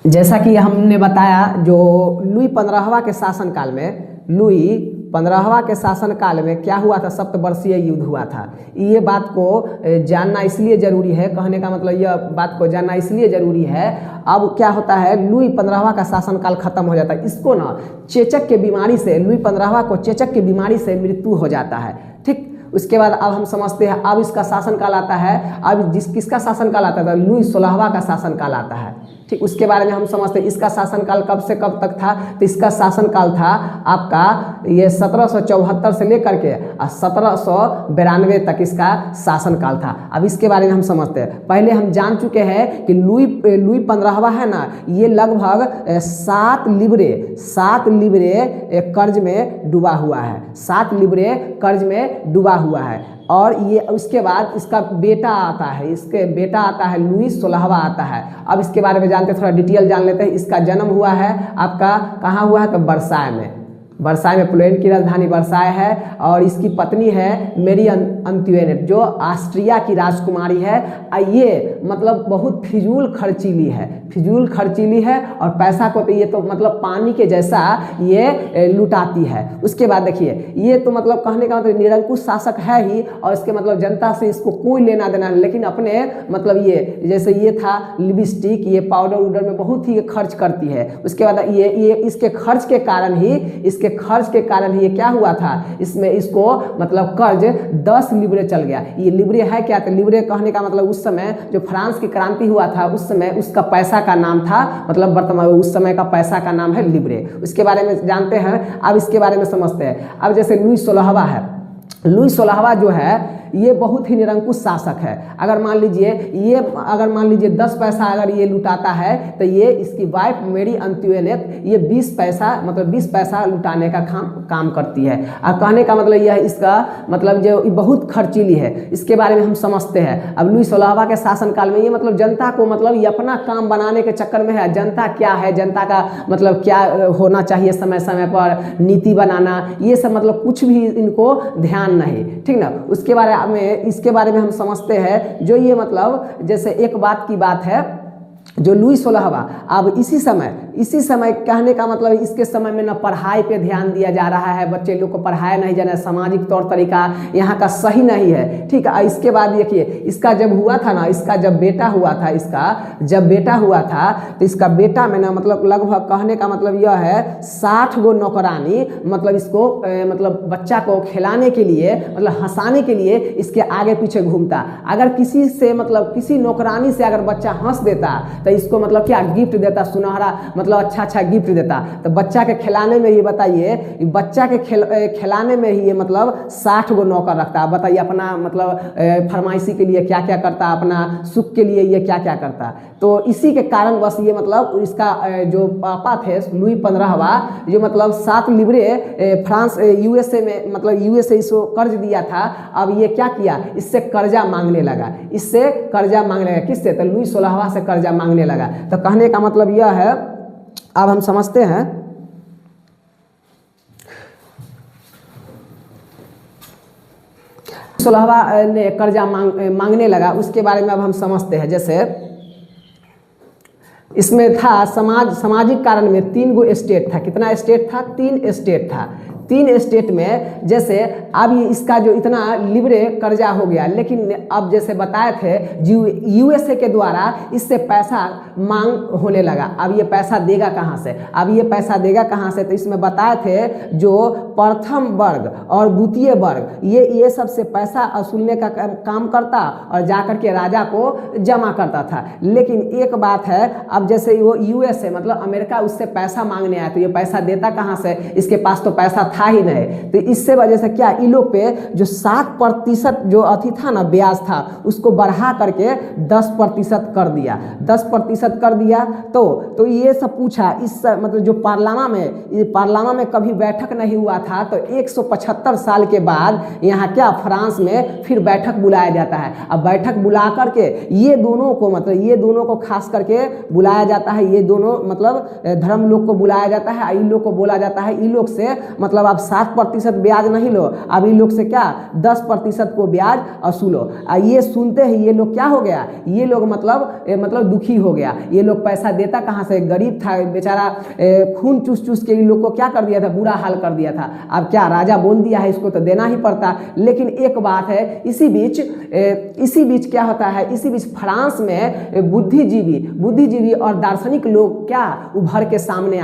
जैसा कि हमने बताया, जो लुई 15वां के शासनकाल में, लुई 15वां के शासनकाल में क्या हुआ था, सप्तवर्षीय युद्ध हुआ था। ये बात को जानना इसलिए ज़रूरी है, कहने का मतलब यह बात को जानना इसलिए ज़रूरी है। अब क्या होता है, लुई 15वां का शासनकाल खत्म हो जाता है, इसको ना चेचक के बीमारी से, लुई 15वां को चेचक की बीमारी से मृत्यु हो जाता है। ठीक, उसके बाद अब हम समझते हैं, अब इसका शासनकाल आता है, अब किसका शासनकाल आता है, लुई 16वां का शासनकाल आता है। ठीक, उसके बारे में हम समझते हैं, इसका शासनकाल कब से कब तक था, तो इसका शासनकाल था आपका ये 1774 से लेकर के 1792 तक इसका शासनकाल था। अब इसके बारे में हम समझते हैं। पहले हम जान चुके हैं कि लुई 15वां है ना, ये लगभग 7 लिबरे कर्ज में डूबा हुआ है, 7 लिबरे कर्ज में डूबा हुआ है। और ये उसके बाद इसका बेटा आता है, इसके बेटा आता है लुई 16वां आता है। अब इसके बारे में जानते हैं, थोड़ा डिटेल जान लेते हैं। इसका जन्म हुआ है आपका कहाँ हुआ है, तो वर्साय में, वर्साय में, पोलैंड की राजधानी वर्साय है। और इसकी पत्नी है मेरी अंतुएनेट, जो ऑस्ट्रिया की राजकुमारी है। ये मतलब बहुत फिजूल खर्चीली है, फिजूल खर्चीली है, और पैसा को तो ये तो मतलब पानी के जैसा ये लुटाती है। उसके बाद देखिए, ये तो मतलब कहने का मतलब निरंकुश शासक है ही, और इसके मतलब जनता से इसको कोई लेना देना नहीं, लेकिन अपने मतलब ये जैसे ये था लिपस्टिक, ये पाउडर उडर में बहुत ही खर्च करती है। उसके बाद ये इसके खर्च के कारण ही, इसके खर्च के कारण ही ये क्या हुआ था, इसमें इसको मतलब कर्ज 10 लिबरे चल गया। ये लिबरे है क्या, तो लिबरे कहने का मतलब उस समय जो फ्रांस की क्रांति हुआ था, उस समय उसका पैसा का नाम था, मतलब वर्तमान उस समय का पैसा का नाम है लिबरे। उसके बारे में जानते हैं। अब इसके बारे में समझते हैं। अब जैसे लुई 16वां है, लुई 16वां जो है ये बहुत ही निरंकुश शासक है। अगर मान लीजिए 10 पैसा अगर ये लुटाता है, तो ये इसकी वाइफ मेरी अंतुएनेट ये 20 पैसा मतलब 20 पैसा लुटाने का काम करती है। और कहने का मतलब यह इसका मतलब जो बहुत खर्चीली है, इसके बारे में हम समझते हैं। अब लुई 16वां के शासनकाल में ये मतलब जनता को मतलब ये अपना काम बनाने के चक्कर में है, जनता क्या है, जनता का मतलब क्या होना चाहिए, समय समय पर नीति बनाना, ये सब मतलब कुछ भी इनको ध्यान नहीं। ठीक ना, उसके बारे में इसके बारे में हम समझते हैं। जो ये मतलब जैसे एक बात की बात है, जो लुई 16वां, अब इसी समय कहने का मतलब इसके समय में ना पढ़ाई पे ध्यान दिया जा रहा है, बच्चे लोग को पढ़ाया नहीं जाना, सामाजिक तौर तरीका यहाँ का सही नहीं है। ठीक है, इसके बाद देखिए, इसका जब हुआ था ना, इसका जब बेटा हुआ था, तो इसका बेटा में ना मतलब लगभग कहने का मतलब यह है 60 गो नौकरानी मतलब इसको मतलब बच्चा को खिलाने के लिए मतलब हंसाने के लिए इसके आगे पीछे घूमता। अगर किसी से मतलब किसी नौकरानी से अगर बच्चा हंस देता, तो इसको मतलब क्या गिफ्ट देता, सुनहरा मतलब अच्छा गिफ्ट देता। तो बच्चा के खिलाने में ये बताइए, बच्चा के खिलाने में ही ये मतलब 60 गो नौकर रखता है। बताइए अपना मतलब फरमाइशी के लिए क्या क्या करता, अपना सुख के लिए ये क्या क्या करता। तो इसी के कारण बस ये मतलब इसका जो पापा थे लुई 15वां, जो मतलब 7 लिबरे फ्रांस यूएसए में मतलब यूएसए इसको कर्ज दिया था। अब ये क्या किया, इससे कर्जा मांगने लगा, किससे, तो लुई 16वां से कर्जा मांगने लगा। तो कहने का मतलब यह है, अब हम समझते हैं। 16वां ने कर्जा मांगने लगा, उसके बारे में अब हम समझते हैं। जैसे इसमें था सामाजिक कारण में 3 गो स्टेट था। कितना स्टेट था, 3 स्टेट था। 3 स्टेट में जैसे अब ये इसका जो इतना लिबरे कर्जा हो गया, लेकिन अब जैसे बताए थे यूएसए के द्वारा इससे पैसा मांग होने लगा। अब ये पैसा देगा कहाँ से, तो इसमें बताए थे जो प्रथम वर्ग और द्वितीय वर्ग ये सबसे पैसा वसूलने का काम करता और जाकर के राजा को जमा करता था। लेकिन एक बात है, अब जैसे वो यूएसए मतलब अमेरिका उससे पैसा मांगने आया, तो ये पैसा देता कहाँ से, इसके पास तो पैसा था ही नहीं। तो इससे वजह से क्या, इन लोग पे जो 7% जो अथी था ना, ब्याज था, उसको बढ़ा करके 10% कर दिया, 10% कर दिया। तो ये सब पूछा, इस मतलब जो पार्लामा में कभी बैठक नहीं हुआ था, तो 175 साल के बाद यहाँ क्या फ्रांस में फिर बैठक बुलाया जाता है। अब बैठक बुला करके ये दोनों को खास करके बुलाया जाता है, ये दोनों मतलब धर्म लोग को बुलाया जाता है, इन लोग को बोला जाता है, इन लोग से मतलब मतलब आप 7% ब्याज नहीं लो, अब इन लोग से क्या 10% को ब्याज वसूलो। ये सुनते ही ये लोग क्या हो गया, ये लोग मतलब दुखी हो गया। ये लोग पैसा देता कहाँ से, गरीब था बेचारा, खून चूस चूस के इन लोग को क्या कर दिया था, बुरा हाल कर दिया था। अब क्या राजा बोल दिया है, इसको तो देना ही पड़ता। लेकिन एक बात है, इसी बीच क्या होता है, इसी बीच फ्रांस में बुद्धिजीवी और दार्शनिक लोग क्या उभर के सामने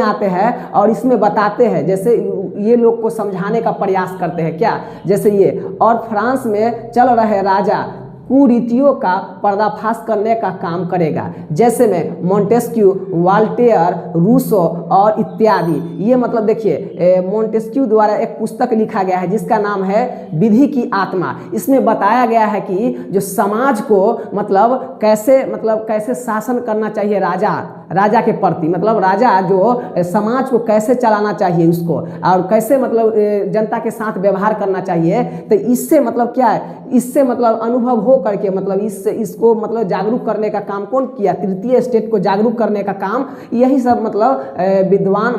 आते हैं और इसमें बताते हैं, जैसे ये लोग को समझाने का प्रयास करते हैं क्या, जैसे ये, और फ्रांस में चल रहे राजा कुरीतियों का पर्दाफाश करने का काम करेगा, जैसे में मोंटेस्क्यू, वाल्टेयर, रूसो और इत्यादि। ये मतलब देखिए मोंटेस्क्यू द्वारा एक पुस्तक लिखा गया है जिसका नाम है विधि की आत्मा। इसमें बताया गया है कि जो समाज को कैसे शासन करना चाहिए राजा के प्रति, मतलब राजा जो समाज को कैसे चलाना चाहिए उसको, और कैसे जनता के साथ व्यवहार करना चाहिए। तो इससे क्या है, इससे अनुभव हो करके इसको जागरूक करने का काम कौन किया, तृतीय स्टेट को जागरूक करने का काम यही सब विद्वान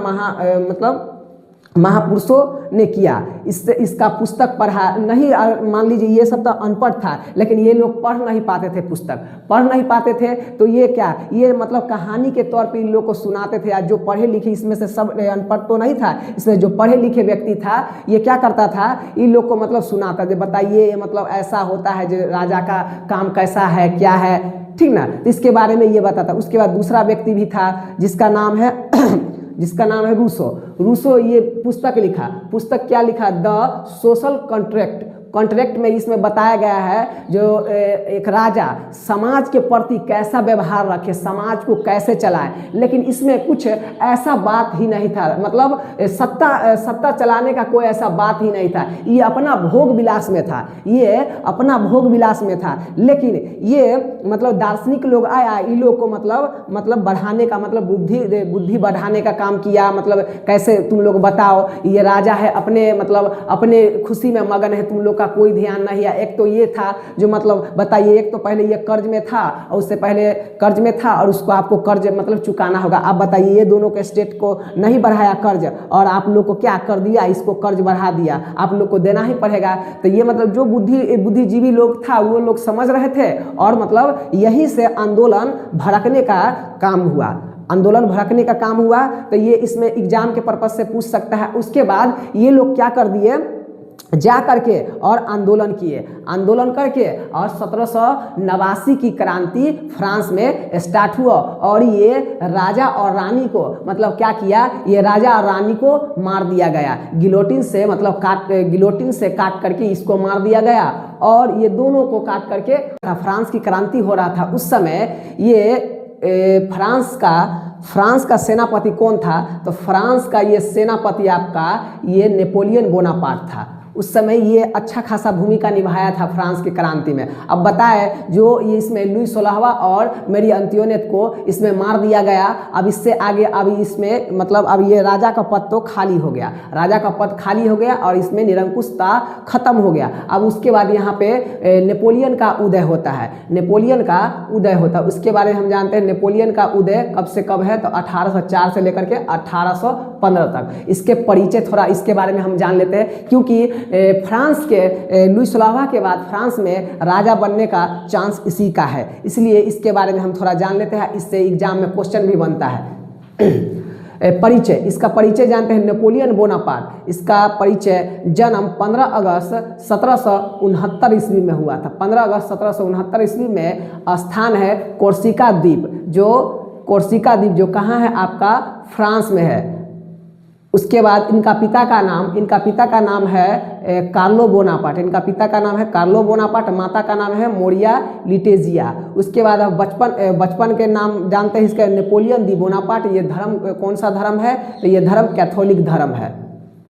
महापुरुषों ने किया। इससे इसका पुस्तक पढ़ा नहीं, मान लीजिए ये सब तो अनपढ़ था, लेकिन ये लोग पढ़ नहीं पाते थे, तो ये क्या, ये कहानी के तौर पे इन लोग को सुनाते थे। जो पढ़े लिखे, इसमें से सब अनपढ़ तो नहीं था, इसमें जो पढ़े लिखे व्यक्ति था ये क्या करता था, इन लोग को सुनाता था, बताइए ऐसा होता है, जो राजा का काम कैसा है, क्या है, ठीक ना, तो इसके बारे में ये बताता। उसके बाद दूसरा व्यक्ति भी था जिसका नाम है रूसो। ये पुस्तक क्या लिखा, द सोशल कॉन्ट्रैक्ट में इसमें बताया गया है जो एक राजा समाज के प्रति कैसा व्यवहार रखे, समाज को कैसे चलाए। लेकिन इसमें कुछ ऐसा बात ही नहीं था, सत्ता चलाने का कोई ऐसा बात ही नहीं था। ये अपना भोग विलास में था, लेकिन ये दार्शनिक लोग आया, इन लोग को बढ़ाने का बुद्धि बढ़ाने का काम किया। कैसे तुम लोग बताओ, ये राजा है, अपने खुशी में मगन है, तुम लोग का कोई ध्यान नहीं है। एक तो ये था जो बताइए, एक तो पहले ये कर्ज में था और उससे पहले कर्ज में था और उसको आपको कर्ज चुकाना होगा। आप बताइए, ये दोनों के स्टेट को नहीं बढ़ाया कर्ज और आप लोग को क्या कर दिया, इसको कर्ज बढ़ा दिया, आप लोग को देना ही पड़ेगा। तो ये जो बुद्धिजीवी लोग था वो लोग समझ रहे थे और यही से आंदोलन भड़कने का काम हुआ। तो ये इसमें एग्जाम के पर्पज से पूछ सकता है। उसके बाद ये लोग क्या कर दिए, जा करके और आंदोलन करके और 1789 की क्रांति फ्रांस में स्टार्ट हुआ। और ये राजा और रानी को क्या किया, ये राजा और रानी को मार दिया गया, गिलोटिन से काट करके इसको मार दिया गया। और ये दोनों को काट करके फ्रांस की क्रांति हो रहा था। उस समय ये फ्रांस का सेनापति कौन था, तो फ्रांस का ये सेनापति आपका ये नेपोलियन बोनापार्ट था। उस समय ये अच्छा खासा भूमिका निभाया था फ्रांस की क्रांति में। अब बताए जो ये इसमें लुई 16वां और मेरी अंत्योनेट को इसमें मार दिया गया। अब इससे आगे अब इसमें अब ये राजा का पद तो खाली हो गया, और इसमें निरंकुशता खत्म हो गया। अब उसके बाद यहाँ पे नेपोलियन का उदय होता है। उसके बारे में हम जानते हैं, नेपोलियन का उदय कब से कब है, तो 1804 से लेकर के 1815 तक। इसके परिचय थोड़ा इसके बारे में हम जान लेते हैं, क्योंकि फ्रांस के लुई 16वां के बाद फ्रांस में राजा बनने का चांस इसी का है, इसलिए इसके बारे में हम थोड़ा जान लेते हैं। इससे एग्जाम में क्वेश्चन भी बनता है। इसका परिचय जानते हैं, नेपोलियन बोनापार्ट। इसका परिचय जन्म 15 अगस्त 1769 ईस्वी में हुआ था। 15 अगस्त 1769 ईस्वी में स्थान है कोर्सिका द्वीप, जो कहाँ है आपका, फ्रांस में है। उसके बाद इनका पिता का नाम है कार्लो बोनापार्ट, माता का नाम है मोरिया लिटेजिया। उसके बाद अब बचपन के नाम जानते हैं इसका, नेपोलियन दी बोनापार्ट। ये धर्म कौन सा धर्म है, तो ये धर्म कैथोलिक धर्म है।